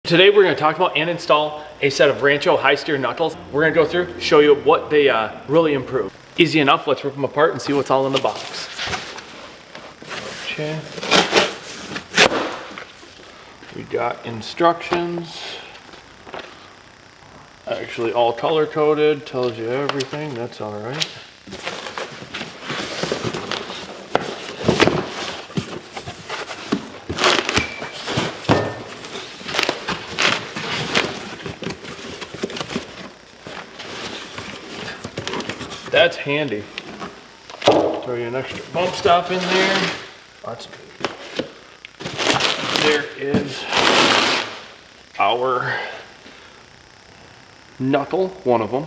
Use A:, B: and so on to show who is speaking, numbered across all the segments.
A: Today we're going to talk about and install a set of Rancho high steer knuckles. We're going to go through, show you what they really improve. Easy enough, let's rip them apart and see what's all in the box. Okay. We got instructions. Actually all color coded, tells you everything, that's all right. That's handy. Throw you an extra bump stop in there. That's good. There is our knuckle, one of them.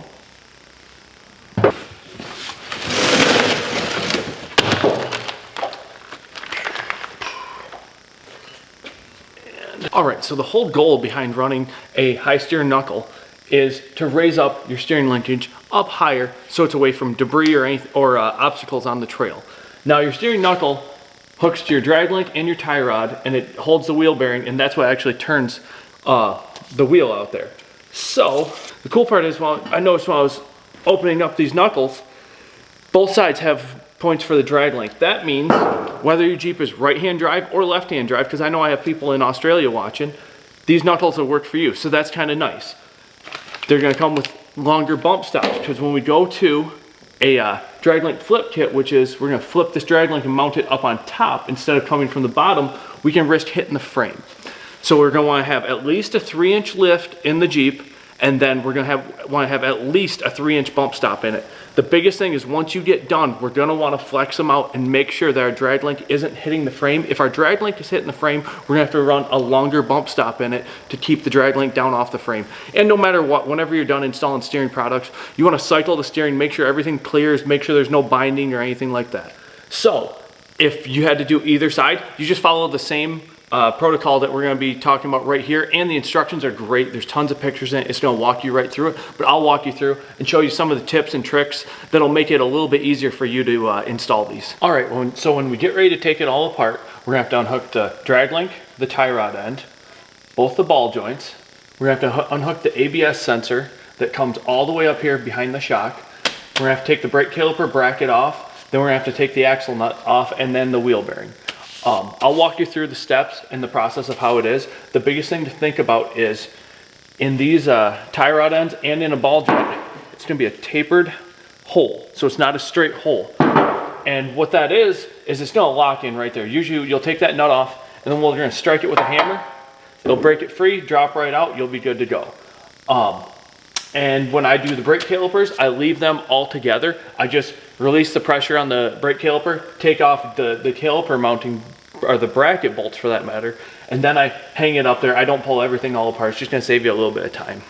A: All right, so the whole goal behind running a high steer knuckle is to raise up your steering linkage up higher so it's away from debris or obstacles on the trail. Now your steering knuckle hooks to your drag link and your tie rod, and it holds the wheel bearing, and that's what actually turns the wheel out there. So the cool part is, I noticed when I was opening up these knuckles, both sides have points for the drag link. That means whether your Jeep is right-hand drive or left-hand drive, because I know I have people in Australia watching, these knuckles will work for you, so that's kind of nice. They're going to come with longer bump stops, because when we go to a drag link flip kit, which is we're going to flip this drag link and mount it up on top instead of coming from the bottom, we can risk hitting the frame. So we're going to want to have at least a 3-inch lift in the Jeep, and then we're going to want to have at least a 3-inch bump stop in it. The biggest thing is once you get done, we're going to want to flex them out and make sure that our drag link isn't hitting the frame. If our drag link is hitting the frame, we're going to have to run a longer bump stop in it to keep the drag link down off the frame. And no matter what, whenever you're done installing steering products, you want to cycle the steering, make sure everything clears, make sure there's no binding or anything like that. So if you had to do either side, you just follow the same protocol that we're going to be talking about right here, and the instructions are great. There's tons of pictures in it. It's going to walk you right through it, but I'll walk you through and show you some of the tips and tricks that'll make it a little bit easier for you to install these. All right, so when we get ready to take it all apart, we're going to have to unhook the drag link, the tie rod end, both the ball joints. We're going to have to unhook the ABS sensor that comes all the way up here behind the shock. We're going to have to take the brake caliper bracket off, then we're going to have to take the axle nut off, and then the wheel bearing. I'll walk you through the steps and the process of how it is. The biggest thing to think about is in these tie rod ends and in a ball joint, it's going to be a tapered hole. So it's not a straight hole. And what that is it's going to lock in right there. Usually you'll take that nut off, and then we're going to strike it with a hammer. It'll break it free, drop right out, you'll be good to go. And when I do the brake calipers, I leave them all together. I just release the pressure on the brake caliper, take off the caliper mounting, or the bracket bolts for that matter, and then I hang it up there. I don't pull everything all apart. It's just gonna save you a little bit of time.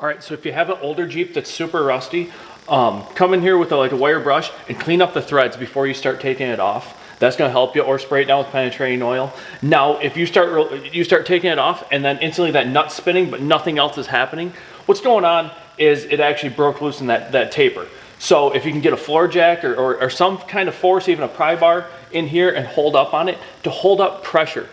A: All right, so if you have an older Jeep that's super rusty, come in here with a wire brush and clean up the threads before you start taking it off. That's gonna help you, or spray it down with penetrating oil. Now, if you start taking it off and then instantly that nut's spinning but nothing else is happening, what's going on is it actually broke loose in that taper. So if you can get a floor jack or some kind of force, even a pry bar in here, and hold up on it to hold up pressure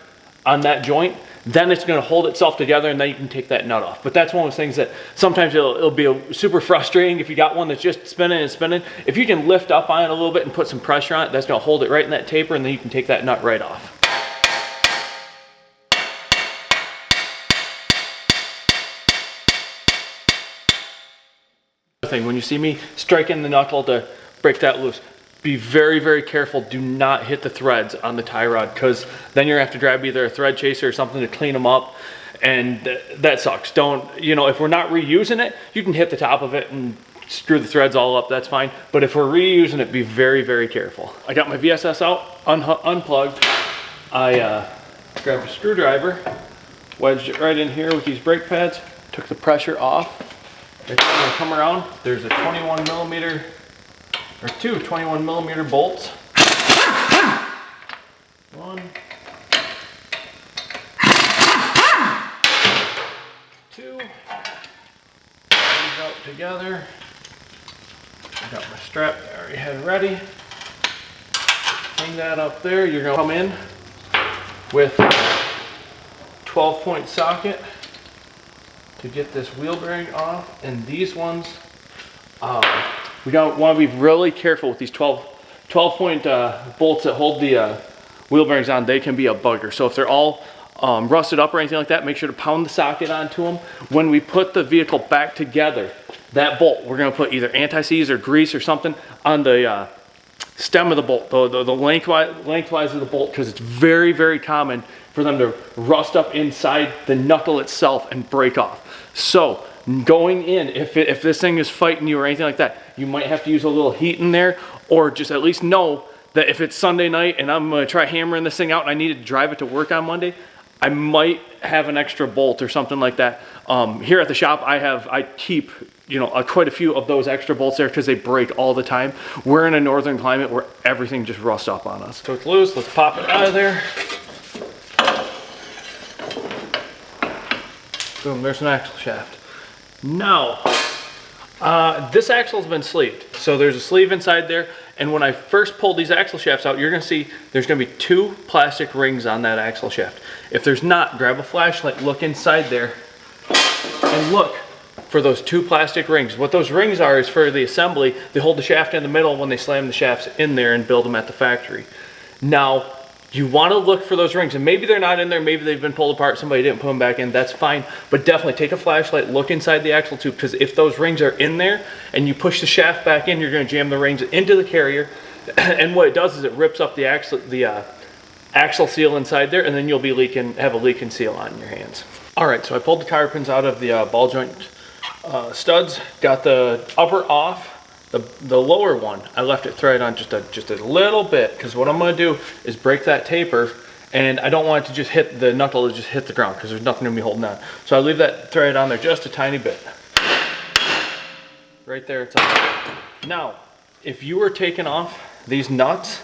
A: on that joint, then it's going to hold itself together, and then you can take that nut off. But that's one of those things that sometimes it'll be super frustrating if you got one that's just spinning and spinning. If you can lift up on it a little bit and put some pressure on it, that's going to hold it right in that taper, and then you can take that nut right off. When you see me striking the knuckle to break that loose, be very, very careful. Do not hit the threads on the tie rod, because then you're gonna have to grab either a thread chaser or something to clean them up, and that sucks. Don't, if we're not reusing it, you can hit the top of it and screw the threads all up, that's fine. But if we're reusing it, be very, very careful. I got my VSS out, unplugged. I grabbed a screwdriver, wedged it right in here with these brake pads, took the pressure off. Right there, when I come around, there's a 21 millimeter, or two 21 millimeter bolts. 1, 2. These out together. I got my strap I already had ready. Hang that up there. You're going to come in with 12-point socket to get this wheel bearing off. And these ones, we don't want to be really careful with these 12-point bolts that hold the wheel bearings on. They can be a bugger. So if they're all rusted up or anything like that, make sure to pound the socket onto them. When we put the vehicle back together, that bolt, we're going to put either anti-seize or grease or something on the stem of the bolt, the lengthwise of the bolt, because it's very, very common for them to rust up inside the knuckle itself and break off. So going in, if this thing is fighting you or anything like that, you might have to use a little heat in there, or just at least know that if it's Sunday night and I'm going to try hammering this thing out and I need to drive it to work on Monday, I might have an extra bolt or something like that. Here at the shop, I keep, you know, quite a few of those extra bolts there because they break all the time. We're in a northern climate where everything just rusts up on us. So it's loose, let's pop it out of there. Boom, there's an axle shaft. Now, this axle's been sleeved. So there's a sleeve inside there. And when I first pulled these axle shafts out, you're gonna see there's gonna be 2 plastic rings on that axle shaft. If there's not, grab a flashlight, look inside there, and look for those 2 plastic rings. What those rings are is for the assembly. They hold the shaft in the middle when they slam the shafts in there and build them at the factory. Now, you want to look for those rings, and maybe they're not in there, maybe they've been pulled apart, somebody didn't put them back in, that's fine. But definitely take a flashlight, look inside the axle tube, because if those rings are in there and you push the shaft back in, you're going to jam the rings into the carrier. And what it does is it rips up the axle seal inside there, and then you'll be have a leaking seal on your hands. All right, so I pulled the tire pins out of the ball joint studs, got the upper off. The lower one, I left it threaded on just a little bit, because what I'm going to do is break that taper, and I don't want it to just hit the knuckle, to just hit the ground, because there's nothing going to be holding on. So I leave that threaded on there just a tiny bit. Right there, it's on. Now, if you were taking off these nuts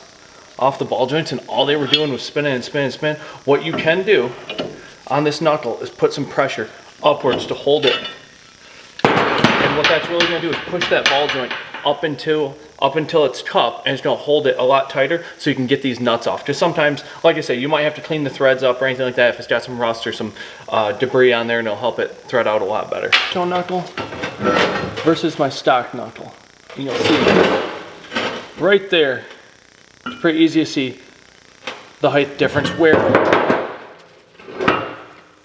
A: off the ball joints and all they were doing was spinning and spinning and spinning, what you can do on this knuckle is put some pressure upwards to hold it. And what that's really going to do is push that ball joint up until it's cupped, and it's going to hold it a lot tighter so you can get these nuts off. Because sometimes, like I say, you might have to clean the threads up or anything like that if it's got some rust or some debris on there, and it'll help it thread out a lot better. Toe knuckle versus my stock knuckle. And you'll see right there, it's pretty easy to see the height difference. Where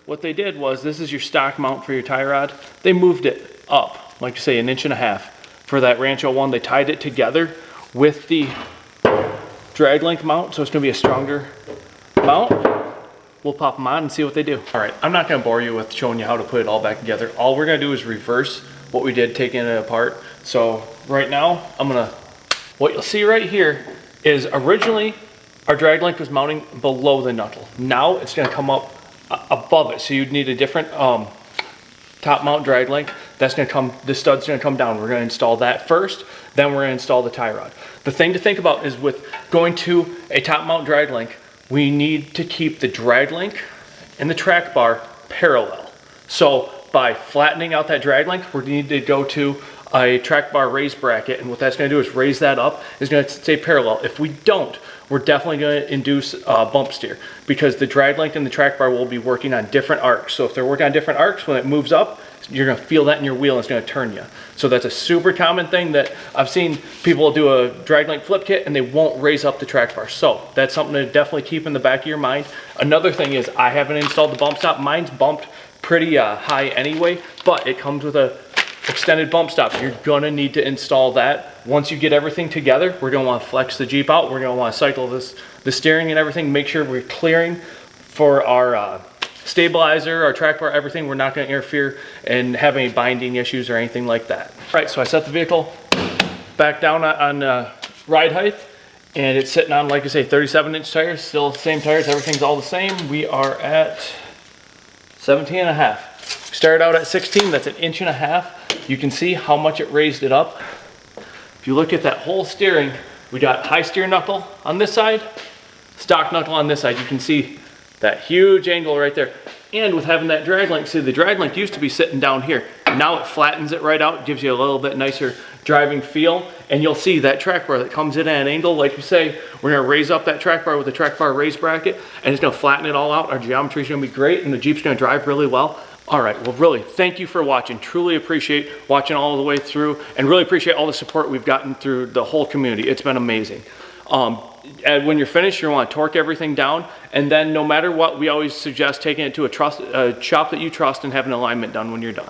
A: what they did was, this is your stock mount for your tie rod. They moved it up, like I say, 1.5 inches. For that Rancho one, they tied it together with the drag link mount, so it's going to be a stronger mount. We'll pop them on and see what they do. All right, I'm not going to bore you with showing you how to put it all back together. All we're going to do is reverse what we did taking it apart. So right now, what you'll see right here is originally our drag link was mounting below the knuckle. Now it's going to come up above it, so you'd need a different top mount drag link. That's going to come, the stud's going to come down. We're going to install that first, then we're going to install the tie rod. The thing to think about is with going to a top mount drag link, we need to keep the drag link and the track bar parallel. So by flattening out that drag link, we need to go to a track bar raise bracket, and what that's going to do is raise that up. It's going to stay parallel. If we don't, we're definitely going to induce bump steer, because the drag link and the track bar will be working on different arcs. So if they're working on different arcs, when it moves up, you're going to feel that in your wheel, and it's going to turn you. So that's a super common thing that I've seen people do a drag link flip kit and they won't raise up the track bar. So that's something to definitely keep in the back of your mind. Another thing is, I haven't installed the bump stop. Mine's bumped pretty high anyway, but it comes with a extended bump stop. You're going to need to install that. Once you get everything together, we're going to want to flex the Jeep out. We're going to want to cycle the steering and everything, make sure we're clearing for our stabilizer, our track bar, everything. We're not going to interfere and have any binding issues or anything like that. All right, so I set the vehicle back down on ride height, and it's sitting on, like I say, 37-inch tires, still the same tires, everything's all the same. We are at 17.5. Started out at 16, that's 1.5 inches. You can see how much it raised it up. If you look at that whole steering, we got high steer knuckle on this side, Stock knuckle on this side, you can see that huge angle right there. And with having that drag link, see the drag link used to be sitting down here. Now it flattens it right out, gives you a little bit nicer driving feel. And you'll see that track bar that comes in at an angle. Like we say, we're gonna raise up that track bar with a track bar raise bracket, and it's gonna flatten it all out. Our geometry is gonna be great, and the Jeep's gonna drive really well. All right, well, really, thank you for watching. Truly appreciate watching all the way through, and really appreciate all the support we've gotten through the whole community. It's been amazing. And when you're finished, you want to torque everything down, and then no matter what, we always suggest taking it to a shop that you trust and having alignment done when you're done.